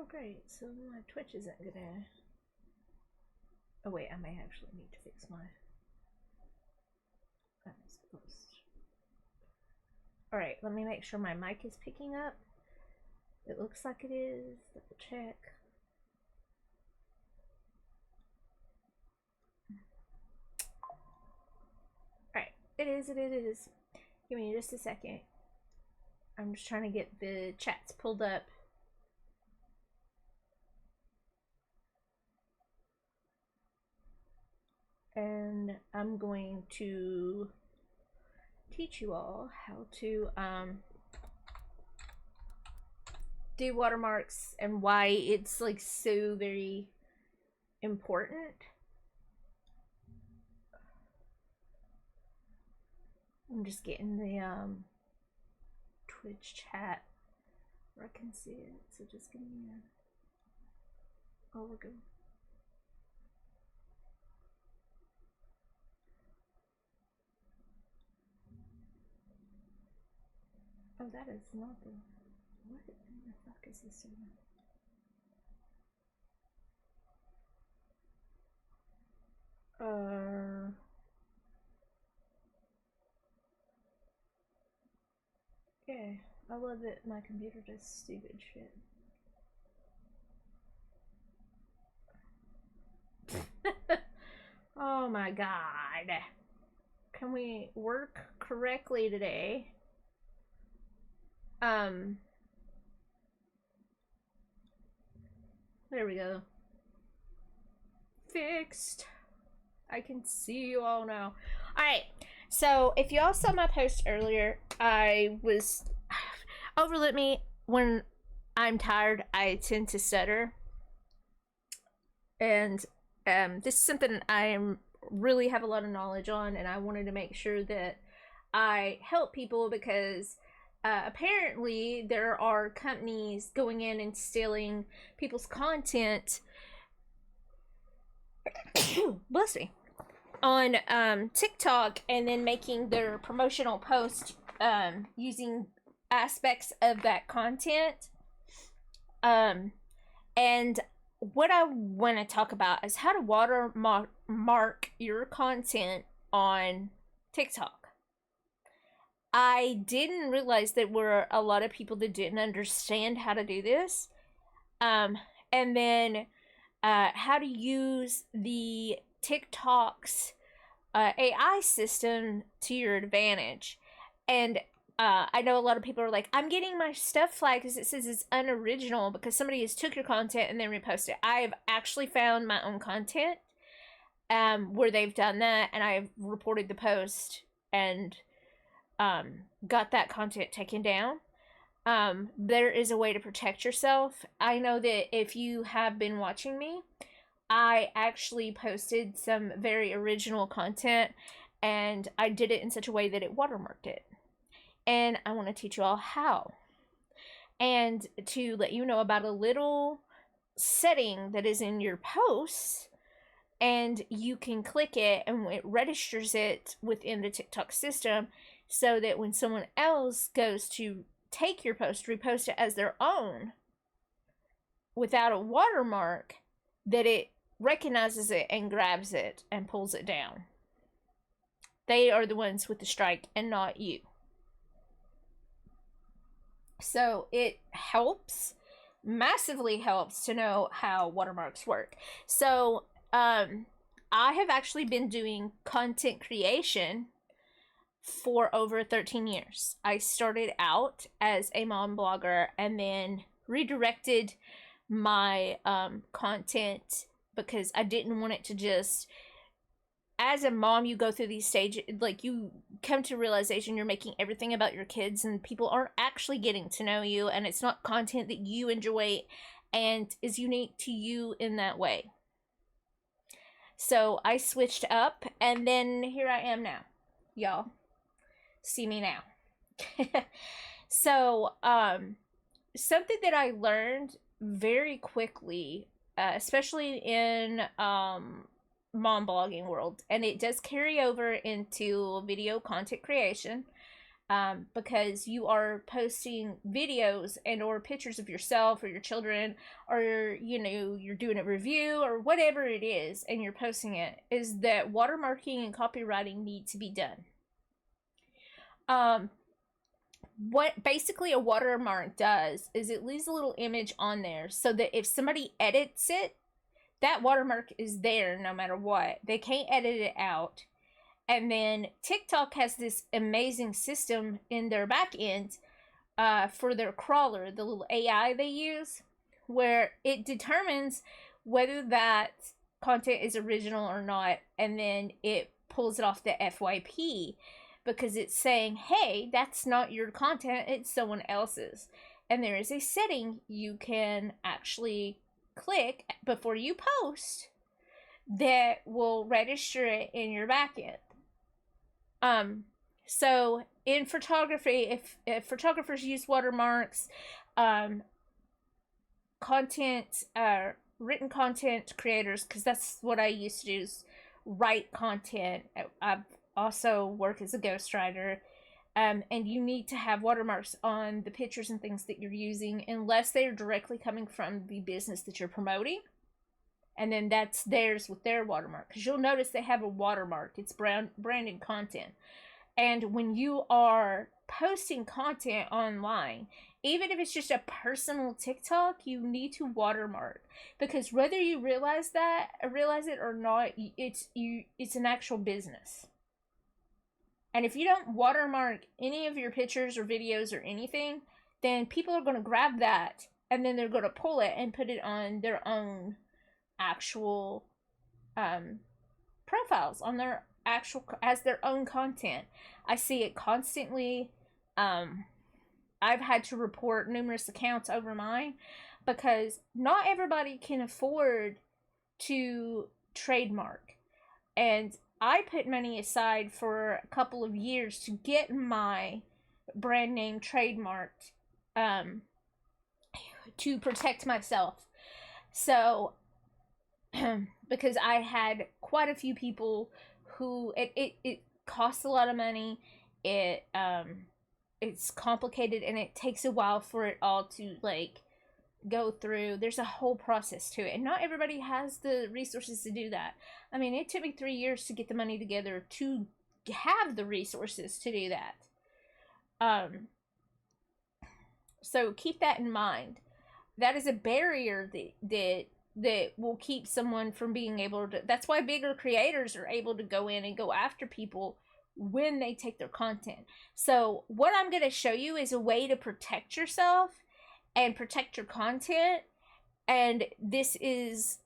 Oh great, so my Twitch isn't gonna... Oh wait, I may actually need to fix my... Alright, let me make sure my mic is picking up. It looks like it is. Double check. Alright, it is. Give me just a second. I'm just trying to get the chats pulled up. And I'm going to teach you all how to do watermarks and why it's like so very important. I'm just getting the Twitch chat where I can see it, so just give me a... Oh, we're good. Oh, that is not the... What in the fuck is this doing? Okay, I love that my computer does stupid shit. Oh my god. Can we work correctly today? There we go. Fixed. I can see you all now. Alright, so if you all saw my post earlier, I was... Overlook me, when I'm tired, I tend to stutter. And this is something I really have a lot of knowledge on, and I wanted to make sure that I help people because apparently there are companies going in and stealing people's content bless me, on TikTok, and then making their promotional post using aspects of that content. And what I want to talk about is how to watermark your content on TikTok. I didn't realize there were a lot of people that didn't understand how to do this. And then how to use the TikTok's AI system to your advantage. And I know a lot of people are like, I'm getting my stuff flagged because it says it's unoriginal because somebody has took your content and then reposted it. I've actually found my own content where they've done that, and I've reported the post and got that content taken down. There is a way to protect yourself. I know that if you have been watching me, I actually posted some very original content, and I did it in such a way that it watermarked it. And I want to teach you all how. And to let you know about a little setting that is in your posts, and you can click it and it registers it within the TikTok system so that when someone else goes to take your post, repost it as their own without a watermark, that it recognizes it and grabs it and pulls it down. They are the ones with the strike and not you. So it helps, massively helps, to know how watermarks work. So I have actually been doing content creation for over 13 years. I started out as a mom blogger and then redirected my content because I didn't want it to just... As a mom, you go through these stages, like you come to realization you're making everything about your kids and people aren't actually getting to know you, and it's not content that you enjoy and is unique to you in that way. So I switched up, and then here I am now. Y'all see me now. So something that I learned very quickly, especially in mom blogging world, and it does carry over into video content creation, because you are posting videos and or pictures of yourself or your children, or you're doing a review or whatever it is and you're posting it, is that watermarking and copywriting need to be done. What basically a watermark does is it leaves a little image on there so that if somebody edits it, that watermark is there no matter what. They can't edit it out. And then TikTok has this amazing system in their back end for their crawler, the little AI they use, where it determines whether that content is original or not, and then it pulls it off the FYP because it's saying, hey, that's not your content, it's someone else's. And there is a setting you can actually click before you post that will register it in your backend. So in photography, if photographers use watermarks, written content creators, because that's what I used to do, is write content. I've also work as a ghostwriter. And you need to have watermarks on the pictures and things that you're using unless they're directly coming from the business that you're promoting. And then that's theirs with their watermark. Because you'll notice they have a watermark. It's branded content. And when you are posting content online, even if it's just a personal TikTok, you need to watermark. Because whether you realize it or not, it's an actual business. And if you don't watermark any of your pictures or videos or anything, then people are going to grab that and then they're going to pull it and put it on their own actual profiles, on their actual, as their own content. I see it constantly. I've had to report numerous accounts over mine because not everybody can afford to trademark. And I put money aside for a couple of years to get my brand name trademarked to protect myself. So, because I had quite a few people who, it costs a lot of money, it's complicated, and it takes a while for it all to, like, go through. There's a whole process to it, and not everybody has the resources to do that. I mean, it took me 3 years to get the money together to have the resources to do that. So keep that in mind. That is a barrier that will keep someone from being able to. That's why bigger creators are able to go in and go after people when they take their content. So what I'm going to show you is a way to protect yourself and protect your content, and this is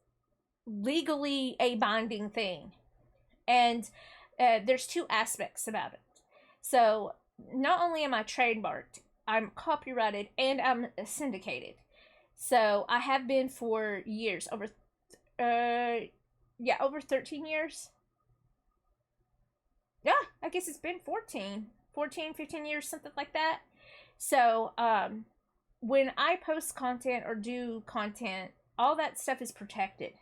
legally a binding thing. And there's two aspects about it. So not only am I trademarked, I'm copyrighted, and I'm syndicated. So I have been for years, over 13 years. Yeah, I guess it's been 14, 15 years, something like that. So, when I post content or do content, all that stuff is protected.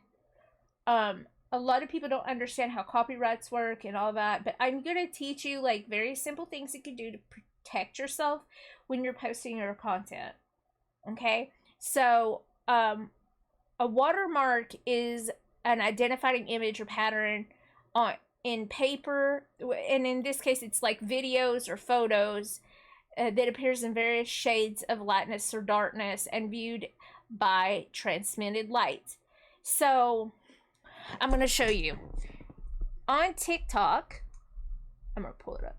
A lot of people don't understand how copyrights work and all that, but I'm going to teach you, like, very simple things you can do to protect yourself when you're posting your content. Okay? So, a watermark is an identifying image or pattern in paper, and in this case, it's like videos or photos that appears in various shades of lightness or darkness and viewed by transmitted light. So, I'm going to show you. On TikTok, I'm going to pull it up.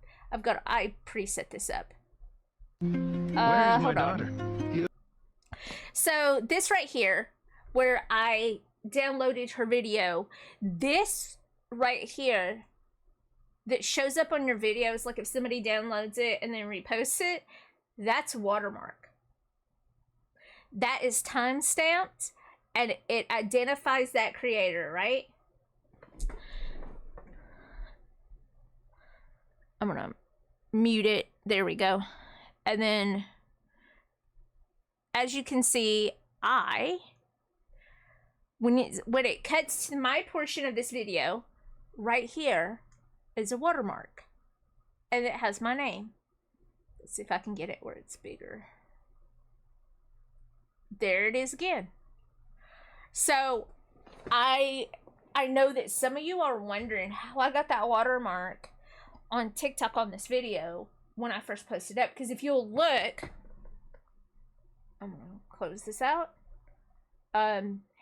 I preset this up. Hold on. So, this right here, where I downloaded her video, this right here that shows up on your videos, like if somebody downloads it and then reposts it, that's a watermark. That is time stamped, and it identifies that creator, right? I'm gonna mute it. There we go. And then, as you can see, when it cuts to my portion of this video, right here is a watermark, and it has my name. Let's see if I can get it where it's bigger. There it is again. So I know that some of you are wondering how I got that watermark on TikTok on this video when I first posted up. Because if you'll look, I'm gonna close this out.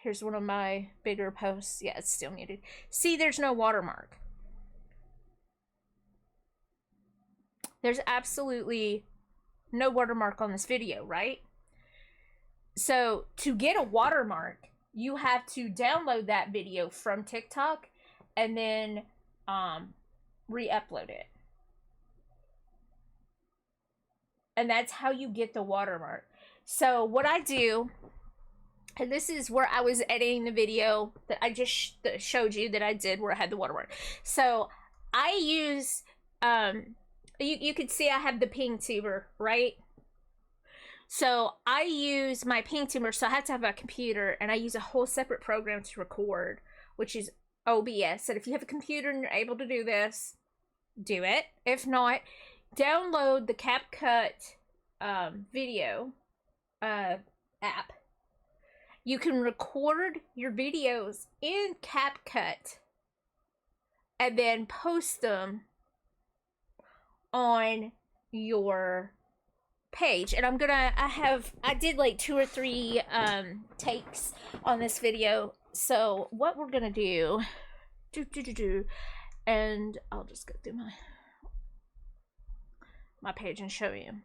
Here's one of my bigger posts. Yeah, it's still muted. See, there's no watermark. There's absolutely no watermark on this video, right? So to get a watermark, you have to download that video from TikTok and then re-upload it. And that's how you get the watermark. So what I do, and this is where I was editing the video that I just showed you that I did where I had the watermark. So I use, you can see I have the ping tuber, right? So I use my ping tuber, so I have to have a computer, and I use a whole separate program to record, which is OBS. And if you have a computer and you're able to do this, do it. If not, download the CapCut video app. You can record your videos in CapCut and then post them on your page. And I did like 2 or 3 takes on this video. So what we're gonna do, and I'll just go through my page and show you.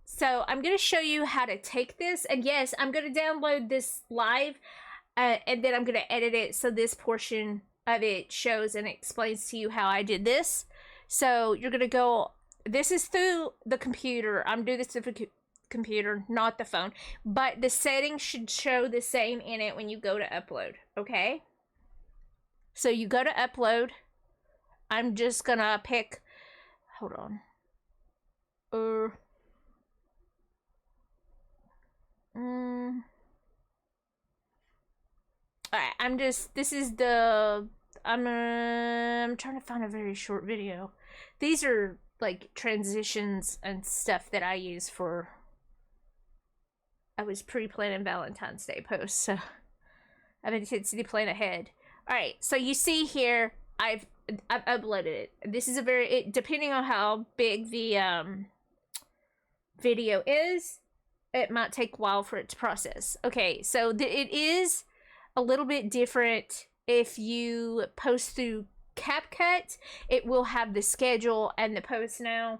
So I'm going to show you how to take this, and yes, I'm going to download this live, and then I'm going to edit it so this portion of it shows and explains to you how I did this. So you're going to go, this is through the computer. I'm doing this through the computer, not the phone, but the settings should show the same in it when you go to upload, okay? So you go to upload. I'm just going to pick, hold on. Alright, I'm trying to find a very short video. These are like transitions and stuff that I use for, I was pre-planning Valentine's Day posts, so I've been intensely plan ahead. Alright, so you see here, I've uploaded it. This is depending on how big the video is, it might take a while for it to process. Okay, so it is a little bit different if you post through CapCut. It will have the schedule and the post now.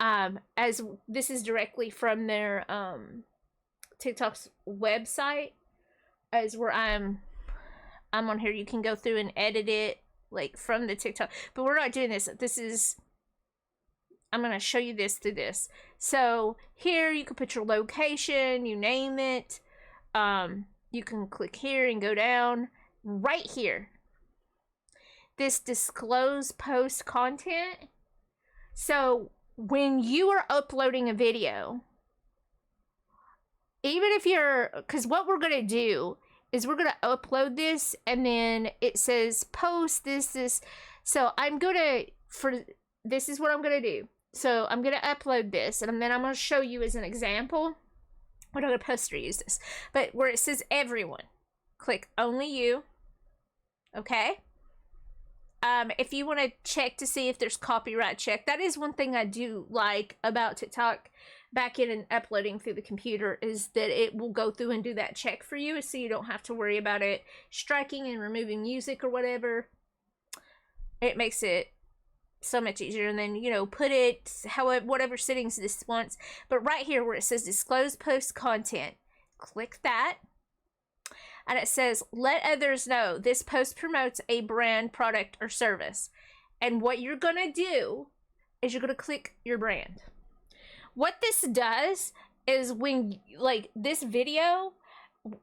As this is directly from their TikTok's website, as where I'm on here. You can go through and edit it like from the TikTok, but we're not doing this. I'm going to show you this through this. So here you can put your location, you name it. You can click here and go down right here. This disclose post content. So when you are uploading a video, even if because what we're going to do is we're going to upload this and then it says post this. So this is what I'm going to do. So I'm going to upload this, and then I'm going to show you as an example. We're not going to post or use this, but where it says everyone, click only you. Okay. If you want to check to see if there's copyright check, that is one thing I do like about TikTok back in and uploading through the computer, is that it will go through and do that check for you, so you don't have to worry about it striking and removing music or whatever. It makes it so much easier. And then, put it whatever settings this wants. But right here where it says disclose post content, click that. And it says, let others know this post promotes a brand, product, or service. And what you're going to do is you're going to click your brand. What this does is when, like, this video,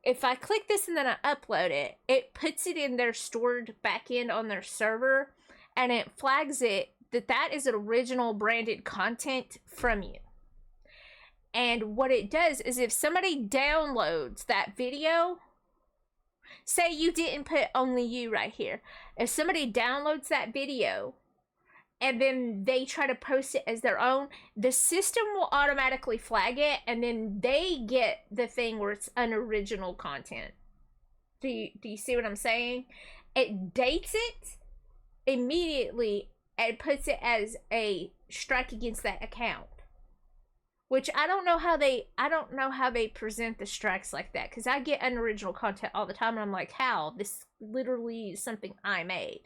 if I click this and then I upload it, it puts it in their stored backend on their server, and it flags it that is an original branded content from you. And what it does is if somebody downloads that video, say you didn't put only you right here, if somebody downloads that video and then they try to post it as their own, the system will automatically flag it, and then they get the thing where it's unoriginal content. Do you see what I'm saying? It dates it immediately and puts it as a strike against that account. Which I don't know how they present the strikes like that, because I get unoriginal content all the time and I'm like, how? This literally is something I made.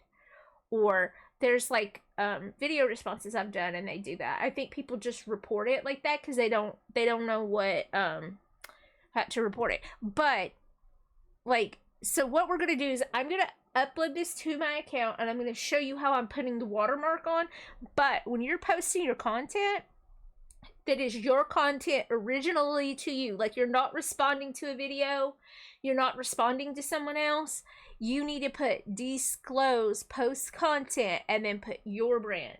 Or there's like video responses I've done and they do that. I think people just report it like that because they don't know what how to report it. But like, so what we're gonna do is I'm gonna upload this to my account and I'm gonna show you how I'm putting the watermark on. But when you're posting your content that is your content originally to you, like you're not responding to a video, you're not responding to someone else, you need to put disclose post content and then put your brand.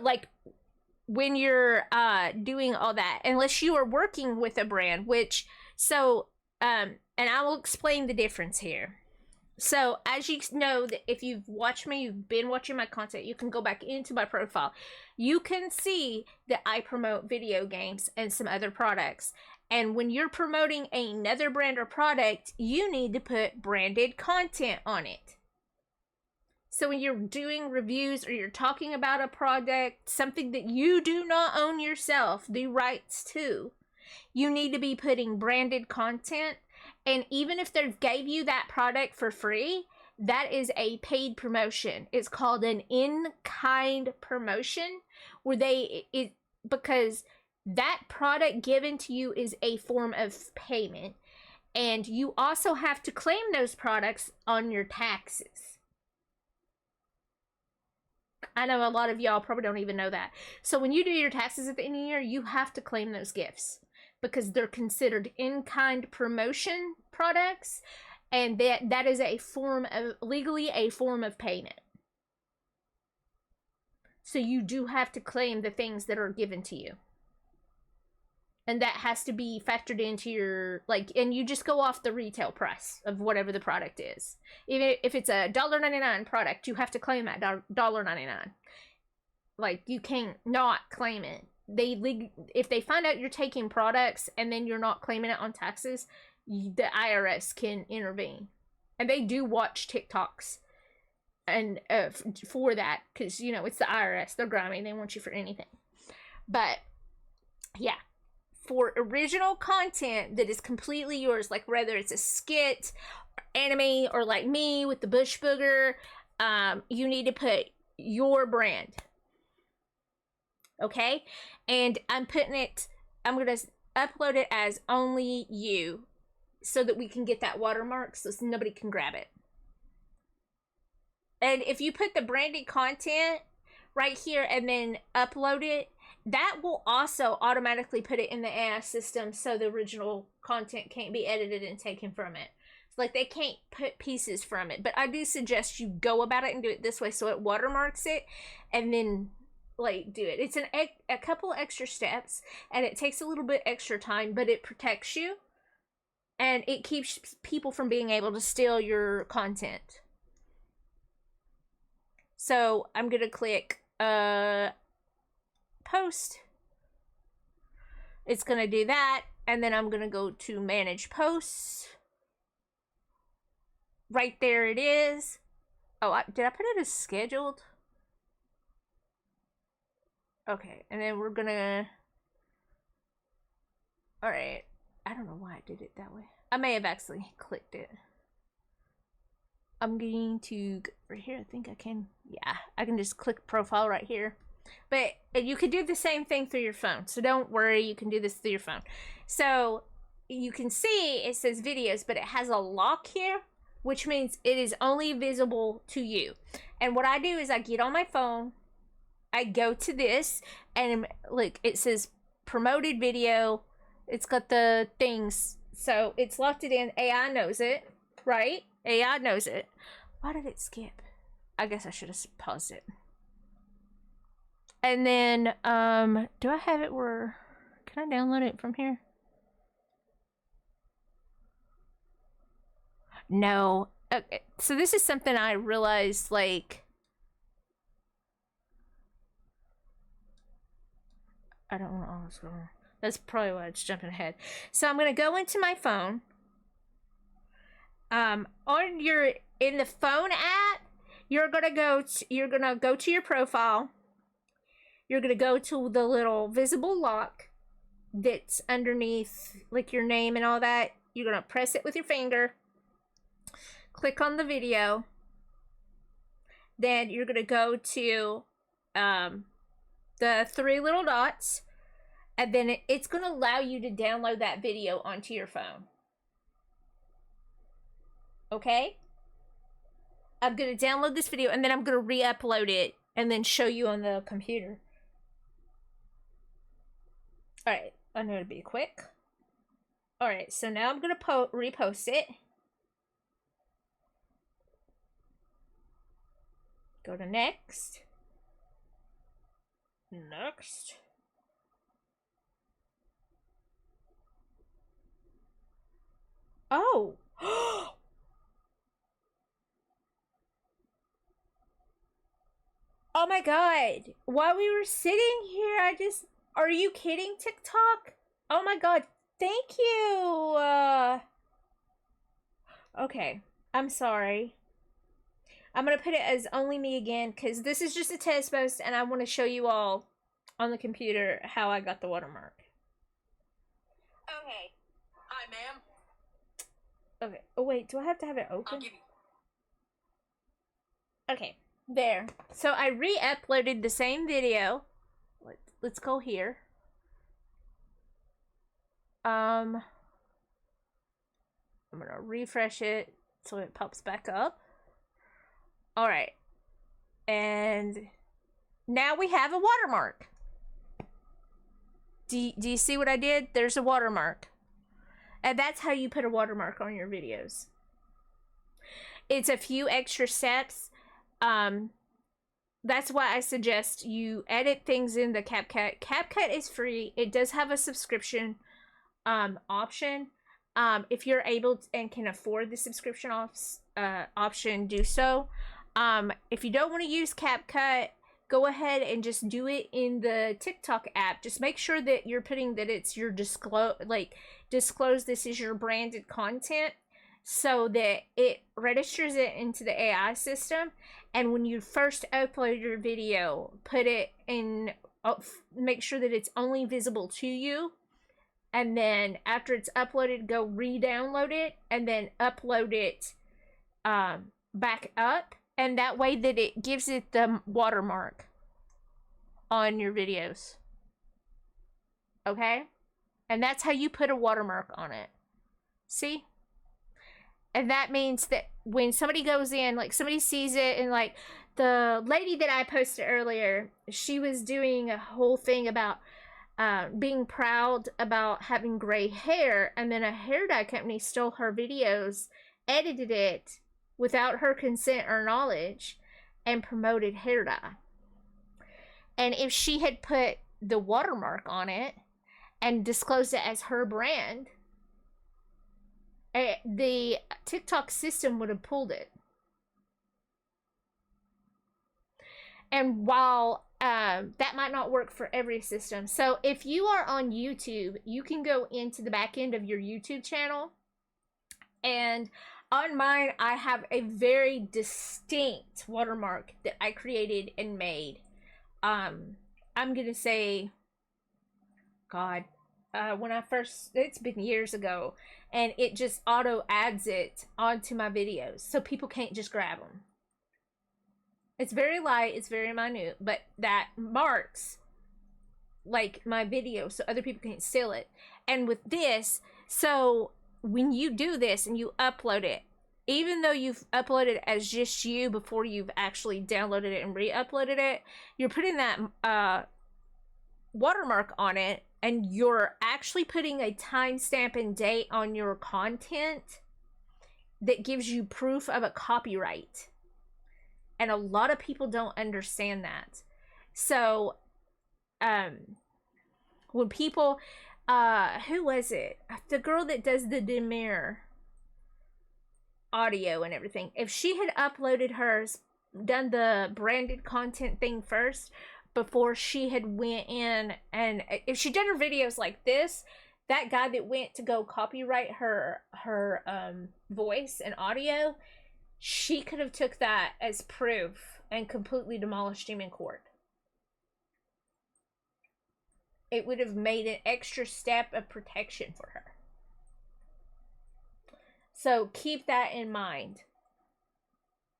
Like when you're doing all that, unless you are working with a brand, which so and I will explain the difference here. So as you know, that if you've watched me, you've been watching my content, you can go back into my profile. You can see that I promote video games and some other products. And when you're promoting another brand or product, you need to put branded content on it. So when you're doing reviews or you're talking about a product, something that you do not own yourself the rights to, you need to be putting branded content. And even if they gave you that product for free, that is a paid promotion. It's called an in-kind promotion, where because that product given to you is a form of payment, and you also have to claim those products on your taxes. I know a lot of y'all probably don't even know that. So when you do your taxes at the end of the year, you have to claim those gifts, because they're considered in-kind promotion products, and that is legally a form of payment. So you do have to claim the things that are given to you. And that has to be factored into your, and you just go off the retail price of whatever the product is. Even if it's a $1.99 product, you have to claim that $1.99. Like, you can't not claim it. If they find out you're taking products and then you're not claiming it on taxes, the IRS can intervene. And they do watch TikToks and for that, because it's the IRS. They're grimy. They want you for anything. But yeah, for original content that is completely yours, like whether it's a skit or anime, or like me with the bush booger, you need to put your brand. Okay? And I'm going to upload it as only you, so that we can get that watermark so nobody can grab it. And if you put the branded content right here and then upload it, that will also automatically put it in the AI system, so the original content can't be edited and taken from it. It's like they can't put pieces from it. But I do suggest you go about it and do it this way, so it watermarks it, and then do it. It's a couple extra steps, and it takes a little bit extra time, but it protects you, and it keeps people from being able to steal your content. So I'm gonna click post. It's gonna do that, and then I'm gonna go to manage posts. Right there it is. Oh, did I put it as scheduled? Okay, and then we're gonna... Alright. I don't know why I did it that way. I may have actually clicked it. I'm going to go over here. I think I can. Yeah, I can just click profile right here. But you could do the same thing through your phone. So don't worry, you can do this through your phone. So you can see it says videos, but it has a lock here, which means it is only visible to you. And what I do is I get on my phone, I go to this, and look, it says promoted video. It's got the things. So it's locked it in. AI knows it, right? AI knows it. Why did it skip? I guess I should have paused it. And then, do I have it where... Can I download it from here? No. Okay. So this is something I realized, I don't know what's going on. That's probably why it's jumping ahead. So I'm going to go into my phone. In the phone app, you're going to go to your profile. You're going to go to the little visible lock that's underneath like your name and all that. You're going to press it with your finger. Click on the video. Then you're going to go to the three little dots, and then it's going to allow you to download that video onto your phone. Okay? I'm going to download this video, and then I'm going to re-upload it and then show you on the computer. Alright, I'm going to be quick. Alright, so now I'm going to repost it. Go to next. Next. Oh. Oh my god. While we were sitting here, are you kidding, TikTok? Oh my god. Thank you. Okay. I'm sorry. I'm going to put it as only me again, because this is just a test post, and I want to show you all on the computer how I got the watermark. Okay. Hi, ma'am. Okay. Oh, wait. Do I have to have it open? I'll give you... Okay. There. So I re-uploaded the same video. Let's go here. I'm going to refresh it so it pops back up. Alright. And now we have a watermark. Do you see what I did? There's a watermark. And that's how you put a watermark on your videos. It's a few extra steps. That's why I suggest you edit things in the CapCut. CapCut is free. It does have a subscription option. If you're able and can afford the subscription option, do so. If you don't want to use CapCut, go ahead and just do it in the TikTok app. Just make sure that you're putting that it's your disclose this is your branded content, so that it registers it into the AI system. And when you first upload your video, put it in, make sure that it's only visible to you. And then after it's uploaded, go re-download it and then upload it back up. And that way that it gives it the watermark on your videos. Okay? And that's how you put a watermark on it. See? And that means that when somebody goes in, like somebody sees it, and like the lady that I posted earlier, she was doing a whole thing about being proud about having gray hair, and then a hair dye company stole her videos, edited it without her consent or knowledge, and promoted hair dye. And if she had put the watermark on it and disclosed it as her brand, the TikTok system would have pulled it. And while that might not work for every system, so if you are on YouTube, you can go into the back end of your YouTube channel, and on mine, I have a very distinct watermark that I created and made. I'm gonna say, God, when I first, it's been years ago, and it just auto adds it onto my videos, so people can't just grab them. It's very light, it's very minute, but that marks like my video so other people can't steal it. And with this, so when you do this and you upload it, even though you've uploaded as just you before you've actually downloaded it and re-uploaded it, you're putting that watermark on it, and you're actually putting a timestamp and date on your content that gives you proof of a copyright. And a lot of people don't understand that. So when people who was it, the girl that does the Demir audio and everything, if she had uploaded hers, done the branded content thing first, before she had went in, and if she did her videos like this, that guy that went to go copyright her voice and audio, she could have took that as proof and completely demolished him in court. It would have made an extra step of protection for her. So keep that in mind.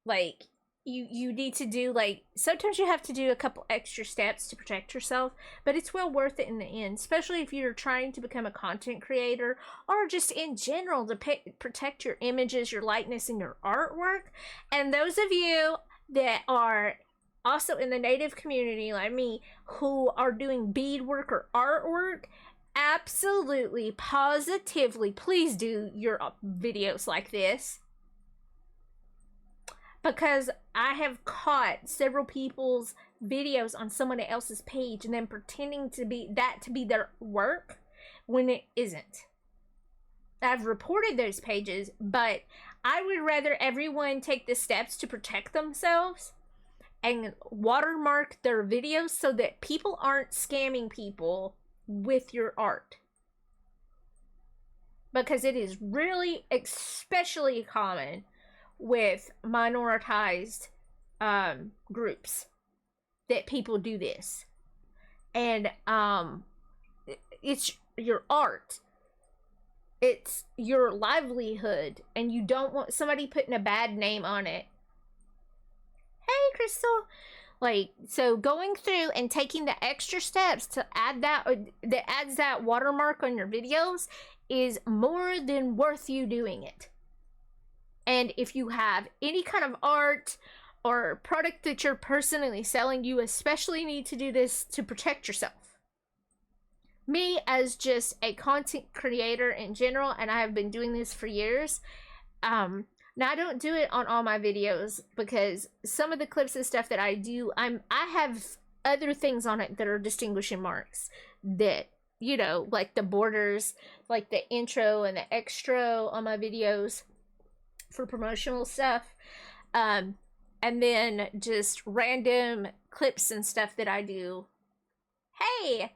Like, you need to do, like, sometimes you have to do a couple extra steps to protect yourself, but it's well worth it in the end, especially if you're trying to become a content creator, or just in general to protect your images, your likeness, and your artwork. And those of you that are also in the Native community like me, who are doing beadwork or artwork, absolutely, positively, please do your videos like this. Because I have caught several people's videos on someone else's page and then pretending to be their work when it isn't. I've reported those pages, but I would rather everyone take the steps to protect themselves and watermark their videos so that people aren't scamming people with your art. Because it is really especially common with minoritized groups that people do this. And it's your art, it's your livelihood, and you don't want somebody putting a bad name on it. Hey, Crystal. Like, so going through and taking the extra steps to add that adds that watermark on your videos is more than worth you doing it. And if you have any kind of art or product that you're personally selling, you especially need to do this to protect yourself. Me, as just a content creator in general, and I have been doing this for years, now I don't do it on all my videos because some of the clips and stuff that I do, I have other things on it that are distinguishing marks that, you know, like the borders, like the intro and the extra on my videos for promotional stuff, and then just random clips and stuff that I do. Hey,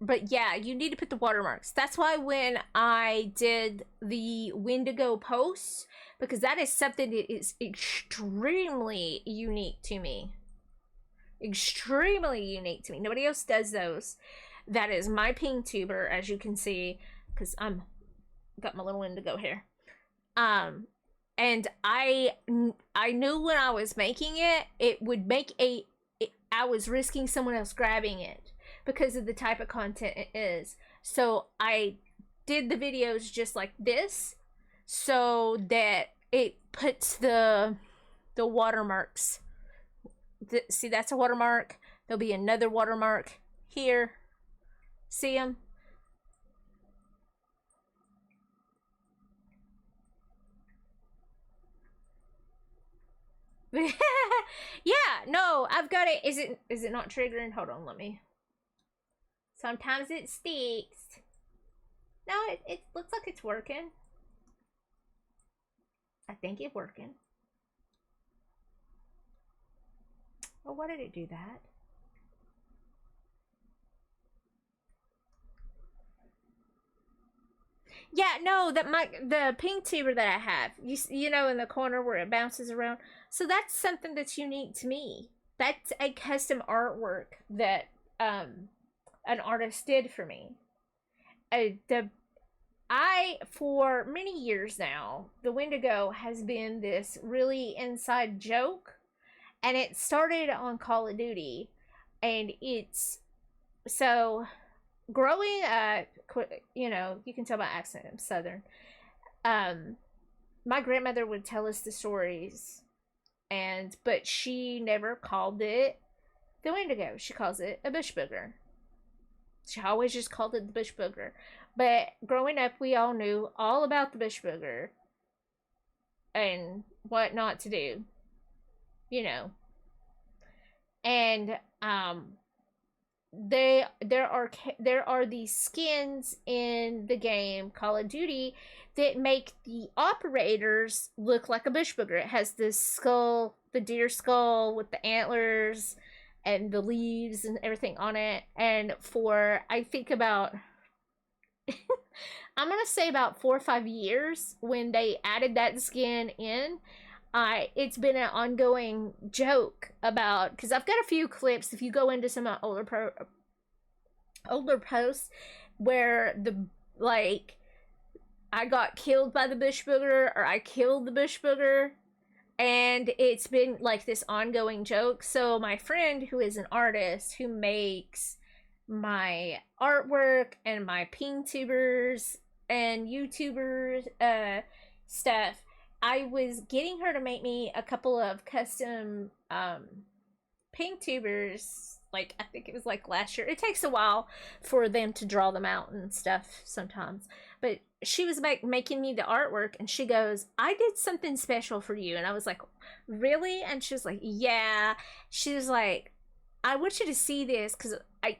but yeah, you need to put the watermarks. That's why when I did the Wendigo posts, because that is something that is extremely unique to me. Extremely unique to me. Nobody else does those. That is my ping tuber, as you can see, because I'm got my little Wendigo hair. And I knew when I was making it, it would make I was risking someone else grabbing it because of the type of content it is. So I did the videos just like this so that it puts the watermarks. See, that's a watermark. There'll be another watermark here. See them? Yeah, no, I've got it. Is it not triggering? Hold on, let me. Sometimes it sticks. No, it looks like it's working. I think it's working. Well, why did it do that? Yeah, no, the pink tuber that I have, you know, in the corner where it bounces around. So that's something that's unique to me. That's a custom artwork that an artist did for me. For many years now, the Wendigo has been this really inside joke, and it started on Call of Duty, and it's so. Growing up, you know, you can tell by accent, I'm Southern. My grandmother would tell us the stories, but she never called it the Wendigo. She calls it a bush booger. She always just called it the bush booger. But growing up, we all knew all about the bush booger and what not to do, you know. And there are these skins in the game Call of Duty that make the operators look like a bush booger. It has this skull, the deer skull with the antlers, and the leaves and everything on it. And for, I think about, I'm gonna say about 4 or 5 years when they added that skin in. It's been an ongoing joke about, because I've got a few clips. If you go into some older posts where the, like, I got killed by the bush booger or I killed the bush booger, and it's been like this ongoing joke. So my friend, who is an artist who makes my artwork and my ping tubers and YouTubers stuff, I was getting her to make me a couple of custom ping tubers, like I think it was like last year. It takes a while for them to draw them out and stuff sometimes, but she was making me the artwork, and she goes, I did something special for you. And I was like, really? And she was like, yeah. She was like, I want you to see this because I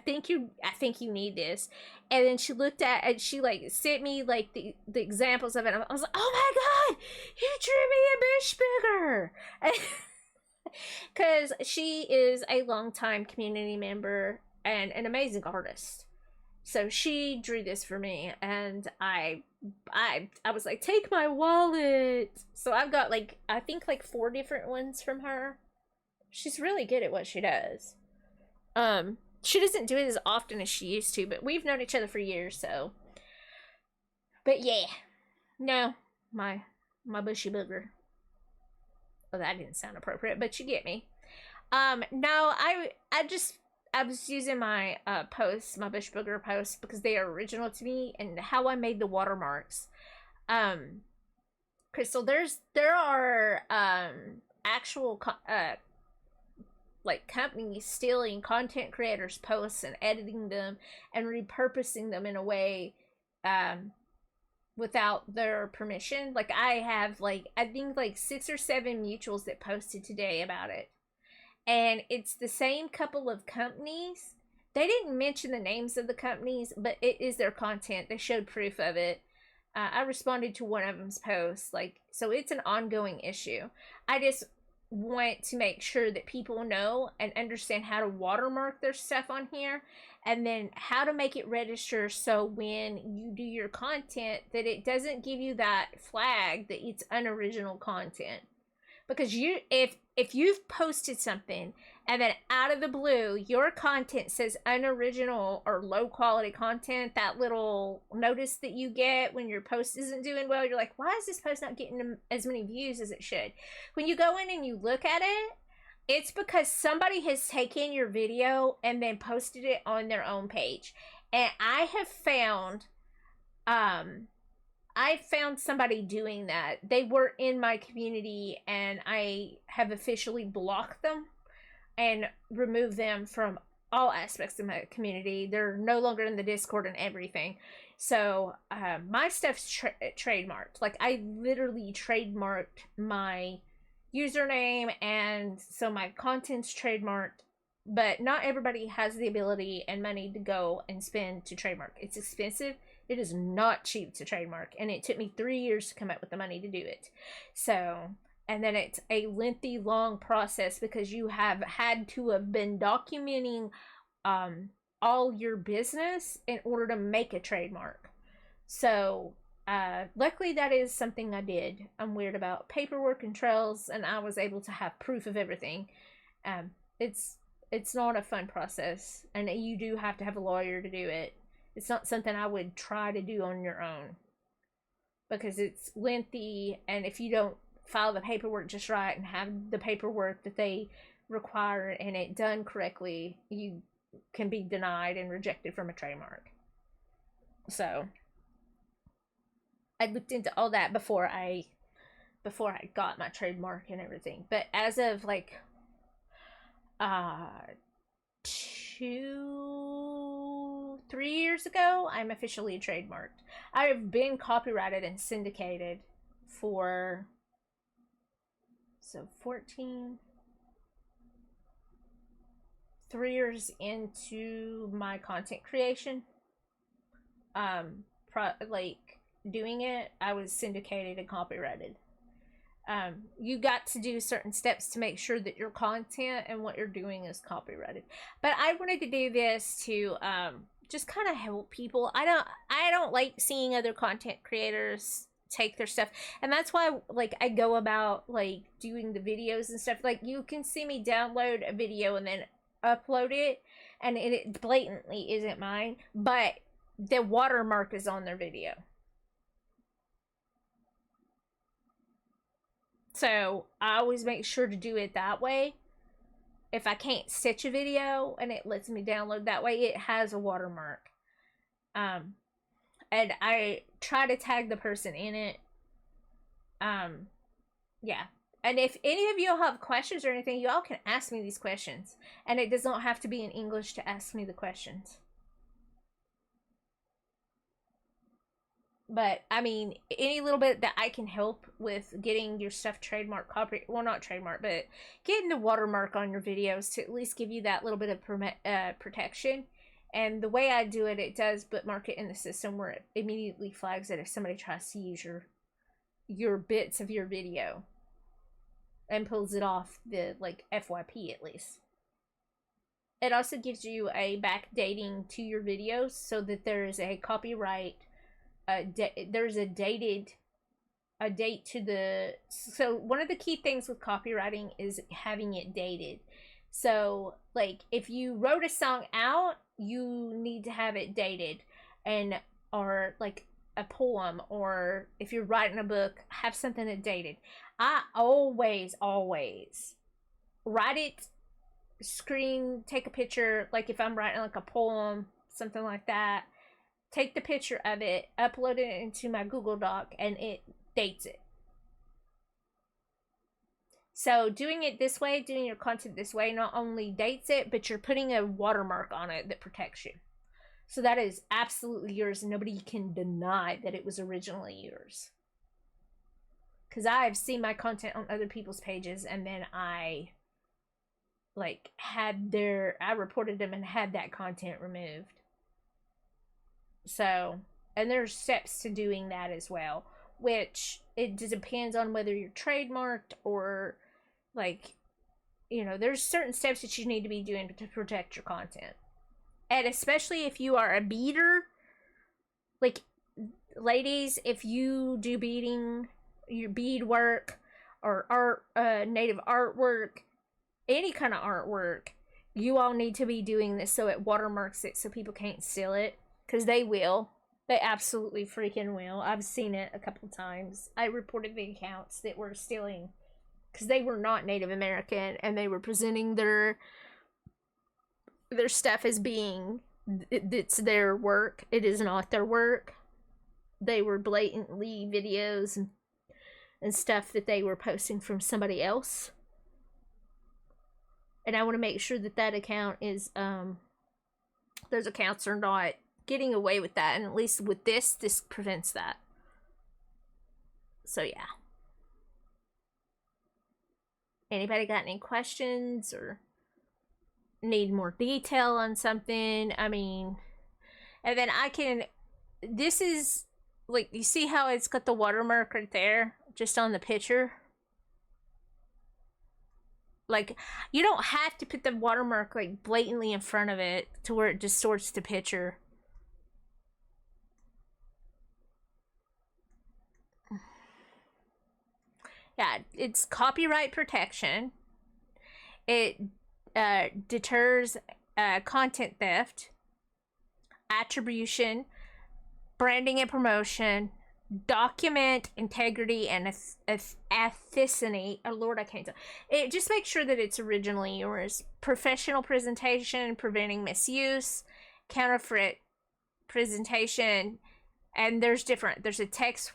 think you need this. And then she looked at, and she like sent me like the examples of it. I was like, oh my god, you drew me a bush booger. Because she is a longtime community member and an amazing artist. So she drew this for me, and I was like, take my wallet. So I've got like, I think like 4 different ones from her. She's really good at what she does. She doesn't do it as often as she used to, but we've known each other for years, so. But yeah, no, my bushy booger. Oh, that didn't sound appropriate, but you get me. No, I was using my posts, my bush booger posts, because they are original to me, and how I made the watermarks. Crystal, there are actual like companies stealing content creators' posts and editing them and repurposing them in a way without their permission. Like I have like, I think like 6 or 7 mutuals that posted today about it. And it's the same couple of companies. They didn't mention the names of the companies, but it is their content. They showed proof of it. I responded to one of them's posts, like, so it's an ongoing issue. I just want to make sure that people know and understand how to watermark their stuff on here, and then how to make it register so when you do your content that it doesn't give you that flag that it's unoriginal content. Because if you've posted something and then out of the blue your content says unoriginal or low quality content, that little notice that you get when your post isn't doing well, you're like, why is this post not getting as many views as it should? When you go in and you look at it, it's because somebody has taken your video and then posted it on their own page. And I found somebody doing that. They were in my community, and I have officially blocked them and removed them from all aspects of my community. They're no longer in the Discord and everything. So my stuff's trademarked. Like I literally trademarked my username, and so my content's trademarked. But not everybody has the ability and money to go and spend to trademark. It's expensive. It is not cheap to trademark, and it took me 3 years to come up with the money to do it. So, and then it's a lengthy, long process because you have had to have been documenting all your business in order to make a trademark. So, luckily that is something I did. I'm weird about paperwork and trails, and I was able to have proof of everything. It's not a fun process, and you do have to have a lawyer to do it. It's not something I would try to do on your own because it's lengthy, and if you don't file the paperwork just right and have the paperwork that they require and it done correctly, you can be denied and rejected from a trademark. So I looked into all that before I got my trademark and everything. But as of like 3 years ago, I'm officially trademarked. I have been copyrighted and syndicated for 3 years into my content creation. Like doing it, I was syndicated and copyrighted. You got to do certain steps to make sure that your content and what you're doing is copyrighted. But I wanted to do this to just kind of help people. I don't like seeing other content creators take their stuff, and that's why like I go about like doing the videos and stuff. Like you can see me download a video and then upload it, and it blatantly isn't mine, but the watermark is on their video. So I always make sure to do it that way. If I can't stitch a video and it lets me download that way, it has a watermark. Um, and I try to tag the person in it. Um, yeah. And if any of y'all have questions or anything, y'all can ask me these questions. And it does not have to be in English to ask me the questions. But I mean, any little bit that I can help with getting your stuff trademark, copy, well, not trademark, but getting the watermark on your videos to at least give you that little bit of protection. And the way I do it, it does bookmark it in the system where it immediately flags it if somebody tries to use your bits of your video, and pulls it off the like FYP at least. It also gives you a backdating to your videos so that there is a copyright. There's a date to the. So one of the key things with copywriting is having it dated. So like if you wrote a song out, you need to have it dated, and or like a poem, or if you're writing a book, have something that dated. I always write it, take a picture, like if I'm writing like a poem, something like that, take the picture of it, upload it into my Google Doc, and it dates it. So doing it this way, doing your content this way, not only dates it, but you're putting a watermark on it that protects you. So that is absolutely yours, and nobody can deny that it was originally yours. Because I've seen my content on other people's pages, and then I reported them and had that content removed. So, and there's steps to doing that as well, which it depends on whether you're trademarked or like, there's certain steps that you need to be doing to protect your content. And especially if you are a beader, like ladies, if you do beading, your bead work or art, native artwork, any kind of artwork, you all need to be doing this so it watermarks it so people can't steal it. Because they will. They absolutely freaking will. I've seen it a couple times. I reported the accounts that were stealing because they were not Native American, and they were presenting their stuff as being it's their work. It is not their work. They were blatantly videos and stuff that they were posting from somebody else. And I want to make sure that account is those accounts are not getting away with that, and at least with this prevents that. So yeah. Anybody got any questions or need more detail on something? I mean, and then this is like, you see how it's got the watermark right there just on the picture? Like, you don't have to put the watermark like blatantly in front of it to where it distorts the picture. Yeah, it's copyright protection. It deters content theft, attribution, branding and promotion, document integrity, and ethnicity. Oh Lord, I can't tell. It just makes sure that it's originally yours. Professional presentation, preventing misuse, counterfeit presentation, and there's a text,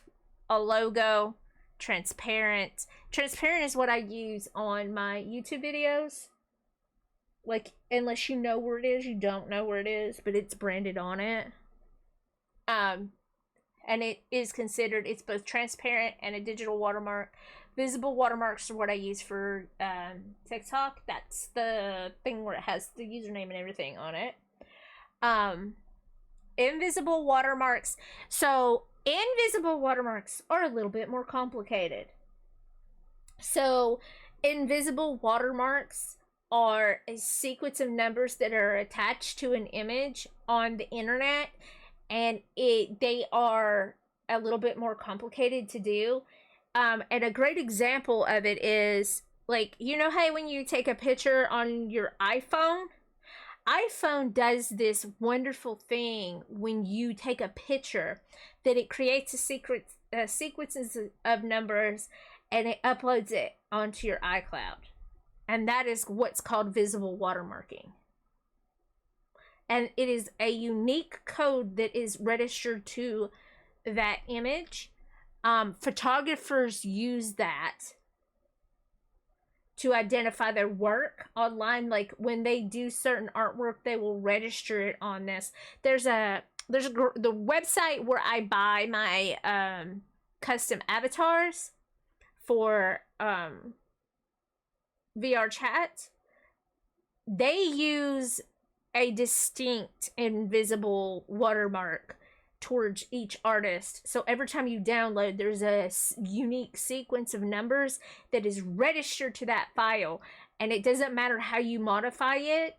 a logo, transparent. Transparent is what I use on my YouTube videos. Like, unless you know where it is, you don't know where it is, but it's branded on it. And it is considered, it's both transparent and a digital watermark. Visible watermarks are what I use for TikTok. That's the thing where it has the username and everything on it. Invisible watermarks. So, invisible watermarks are a little bit more complicated. So, invisible watermarks are a sequence of numbers that are attached to an image on the internet, and they are a little bit more complicated to do. And a great example of it is, like, you know how when you take a picture on your iPhone does this wonderful thing when you take a picture that it creates sequences of numbers and it uploads it onto your iCloud. And that is what's called visible watermarking. And it is a unique code that is registered to that image. Photographers use that to identify their work online. Like when they do certain artwork, they will register it on this. There's the website where I buy my custom avatars for VR chat. They use a distinct invisible watermark towards each artist. So every time you download, there's a unique sequence of numbers that is registered to that file. And it doesn't matter how you modify it,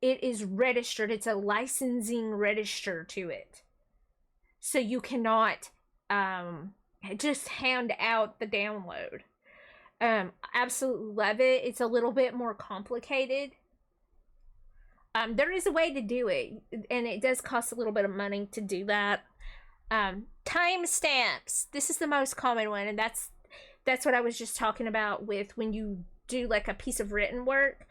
it is registered. It's a licensing register to it. So you cannot just hand out the download. Absolutely love it. It's a little bit more complicated. There is a way to do it, and it does cost a little bit of money to do that. Timestamps. This is the most common one, and that's what I was just talking about with when you do like a piece of written work.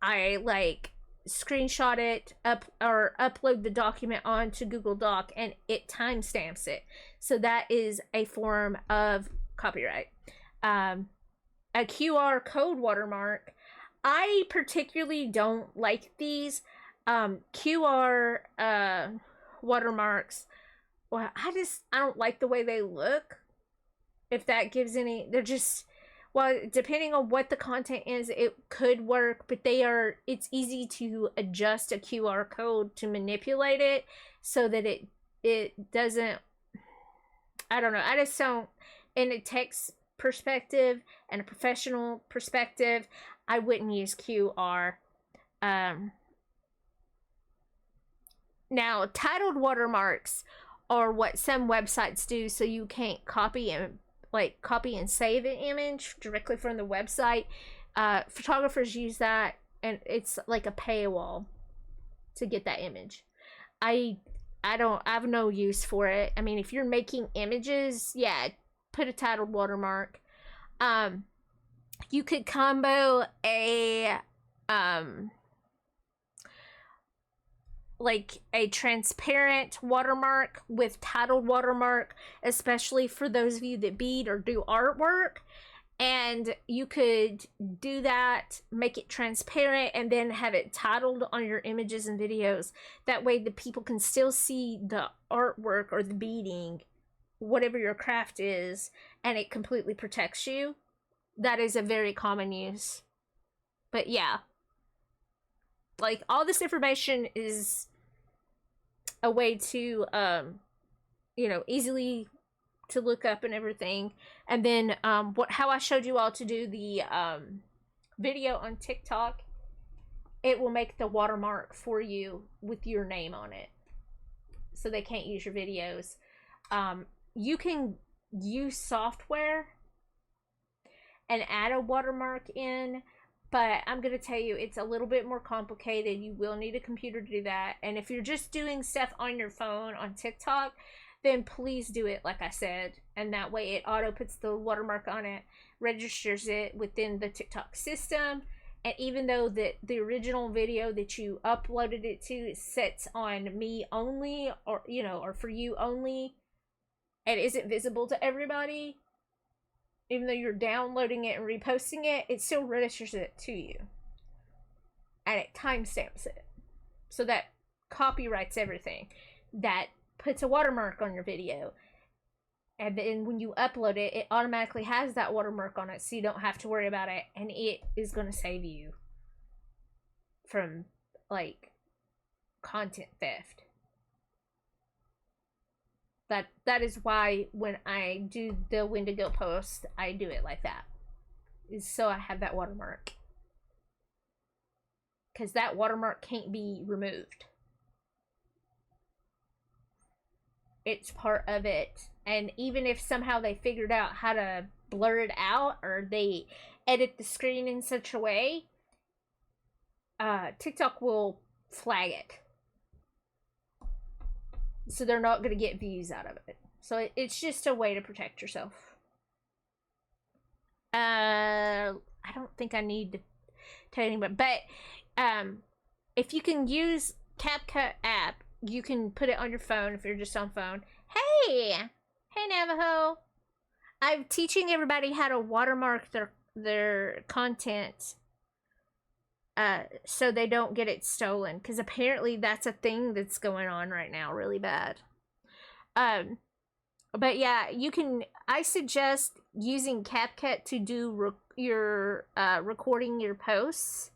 I like screenshot it or upload the document onto Google Doc, and it timestamps it. So that is a form of copyright. A QR code watermark. I particularly don't like these QR watermarks. Well, I don't like the way they look. If that gives any, they're just, well, depending on what the content is, it could work, but it's easy to adjust a QR code to manipulate it so that it doesn't, I don't know, I just don't, in a text perspective and a professional perspective, I wouldn't use QR. Now, titled watermarks are what some websites do, so you can't copy and save an image directly from the website. Photographers use that, and it's like a paywall to get that image. I have no use for it. I mean, if you're making images, yeah, put a titled watermark. You could combo a like a transparent watermark with titled watermark, especially for those of you that bead or do artwork. And you could do that, make it transparent, and then have it titled on your images and videos. That way the people can still see the artwork or the beading, whatever your craft is, and it completely protects you. That is a very common use. But yeah, like, all this information is a way to easily to look up and everything. And then how I showed you all to do the video on TikTok, it will make the watermark for you with your name on it, so they can't use your videos. You can use software and add a watermark in, but I'm going to tell you, it's a little bit more complicated. You will need a computer to do that. And if you're just doing stuff on your phone on TikTok, then please do it like I said. And that way it auto puts the watermark on it, registers it within the TikTok system. And even though the original video that you uploaded it to sets on me only, or for you only, and isn't visible to everybody, even though you're downloading it and reposting it, it still registers it to you. And it timestamps it. So that copyrights everything. That puts a watermark on your video. And then when you upload it, it automatically has that watermark on it, so you don't have to worry about it. And it is going to save you from, like, content theft. That is why when I do the Wendigo post, I do it like that. is so I have that watermark. Because that watermark can't be removed. It's part of it. And even if somehow they figured out how to blur it out, or they edit the screen in such a way, TikTok will flag it. So they're not going to get views out of it. So it's just a way to protect yourself. I don't think I need to tell anybody, but if you can use CapCut app, you can put it on your phone if you're just on phone. Hey Navajo, I'm teaching everybody how to watermark their content so they don't get it stolen, because apparently that's a thing that's going on right now really bad. But yeah, I suggest using CapCut to do your recording your posts,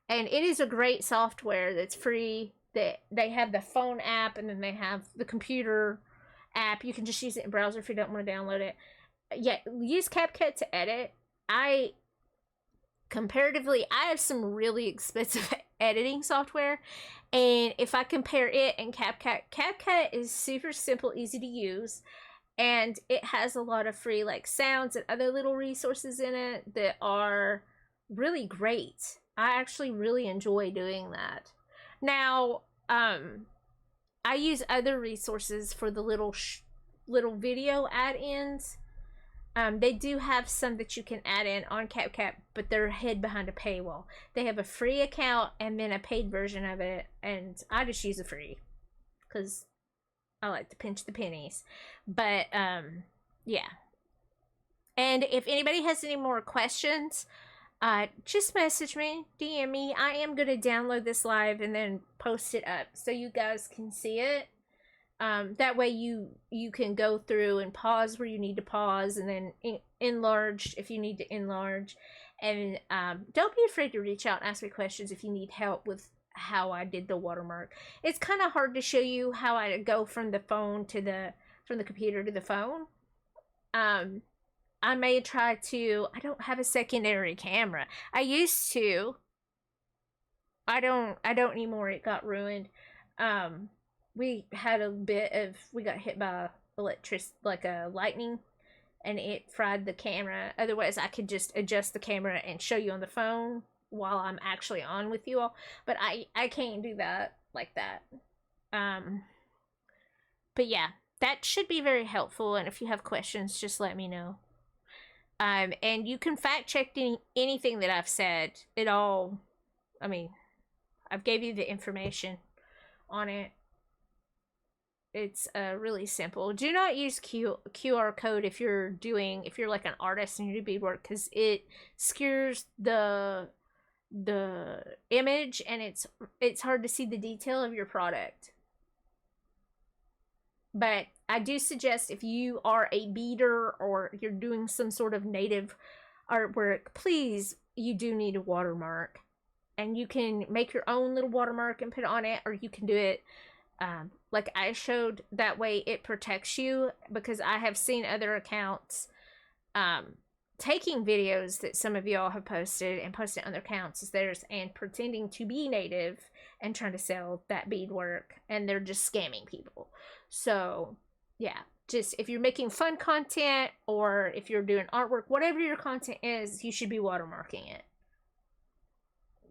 and it is a great software that's free. They have the phone app, and then they have the computer app. You can just use it in browser if you don't want to download it. Yeah, use CapCut to edit. Comparatively, I have some really expensive editing software, and if I compare it and CapCut is super simple, easy to use, and it has a lot of free like sounds and other little resources in it that are really great. I actually really enjoy doing that. Now, I use other resources for the little video add-ins. They do have some that you can add in on CapCut, but they're hid behind a paywall. They have a free account and then a paid version of it, and I just use the free because I like to pinch the pennies. But yeah. And if anybody has any more questions, just message me, DM me. I am going to download this live and then post it up so you guys can see it. That way you can go through and pause where you need to pause, and then enlarge if you need to enlarge. And don't be afraid to reach out and ask me questions if you need help with how I did the watermark. It's kind of hard to show you how I go from the computer to the phone. I may try to. I don't have a secondary camera. I used to. I don't anymore. It got ruined. We had we got hit by like a lightning, and it fried the camera. Otherwise, I could just adjust the camera and show you on the phone while I'm actually on with you all. But I can't do that like that. But yeah, that should be very helpful. And if you have questions, just let me know. And you can fact check anything that I've said. I've gave you the information on it. It's really simple. Do not use QR code if you're like an artist and you do beadwork, because it skews the image, and it's hard to see the detail of your product. But I do suggest, if you are a beader or you're doing some sort of native artwork, please, you do need a watermark. And you can make your own little watermark and put it on it, or you can do it like I showed. That way it protects you, because I have seen other accounts taking videos that some of y'all have posted and posted on their accounts as theirs, and pretending to be native and trying to sell that beadwork, and they're just scamming people. So yeah, just if you're making fun content, or if you're doing artwork, whatever your content is, you should be watermarking it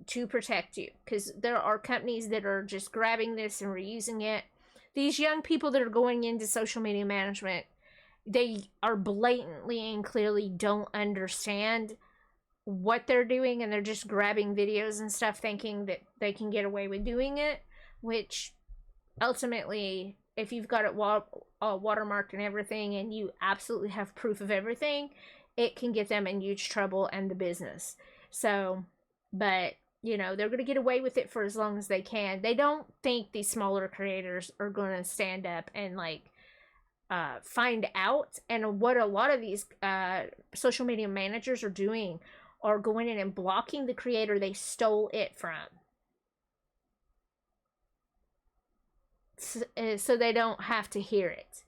to protect you, because there are companies that are just grabbing this and reusing it. These young people that are going into social media management, they are blatantly and clearly don't understand what they're doing, and they're just grabbing videos and stuff thinking that they can get away with doing it, which ultimately, if you've got it watermarked and everything, and you absolutely have proof of everything, it can get them in huge trouble and the business. So, but you know, they're going to get away with it for as long as they can. They don't think these smaller creators are going to stand up and like find out. And what a lot of these social media managers are doing are going in and blocking the creator they stole it from, so they don't have to hear it.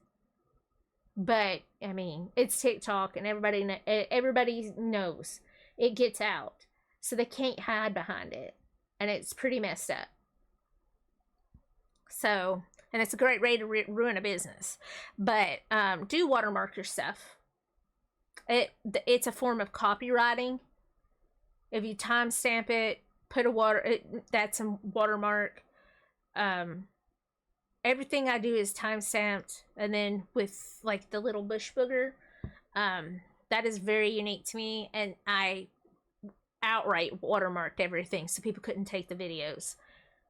But I mean, it's TikTok, and everybody knows it gets out. So they can't hide behind it. And it's pretty messed up. So, and it's a great way to ruin a business. But do watermark your stuff. It's a form of copywriting. If you timestamp it, put that's a watermark. Everything I do is timestamped, and then with like the little bush booger. That is very unique to me, and I outright watermarked everything so people couldn't take the videos.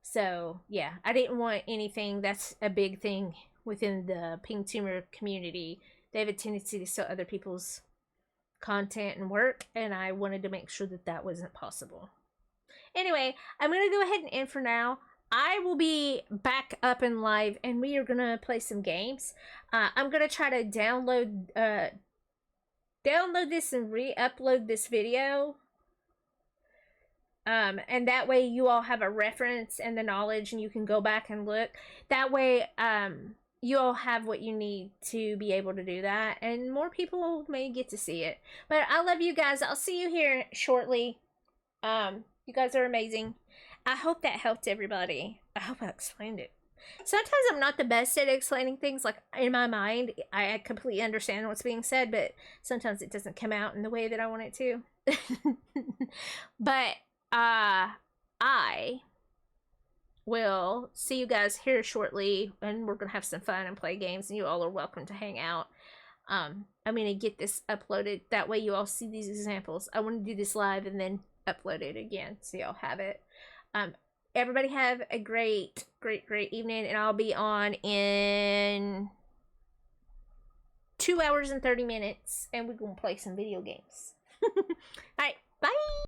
So yeah, I didn't want anything. That's a big thing within the pink tumor community. They have a tendency to steal other people's content and work, and I wanted to make sure that that wasn't possible. Anyway, I'm gonna go ahead and end for now. I will be back up and live, and we are gonna play some games. I'm gonna try to download this and re-upload this video. And that way you all have a reference and the knowledge, and you can go back and look. That way, you all have what you need to be able to do that, and more people may get to see it. But I love you guys. I'll see you here shortly. You guys are amazing. I hope that helped everybody. I hope I explained it. Sometimes I'm not the best at explaining things. Like, in my mind, I completely understand what's being said, but sometimes it doesn't come out in the way that I want it to. But I will see you guys here shortly, and we're gonna have some fun and play games, and you all are welcome to hang out. I'm gonna get this uploaded, that way you all see these examples. I want to do this live and then upload it again so y'all have it. Everybody have a great evening, and I'll be on in 2 hours and 30 minutes, and we're gonna play some video games. All right, bye.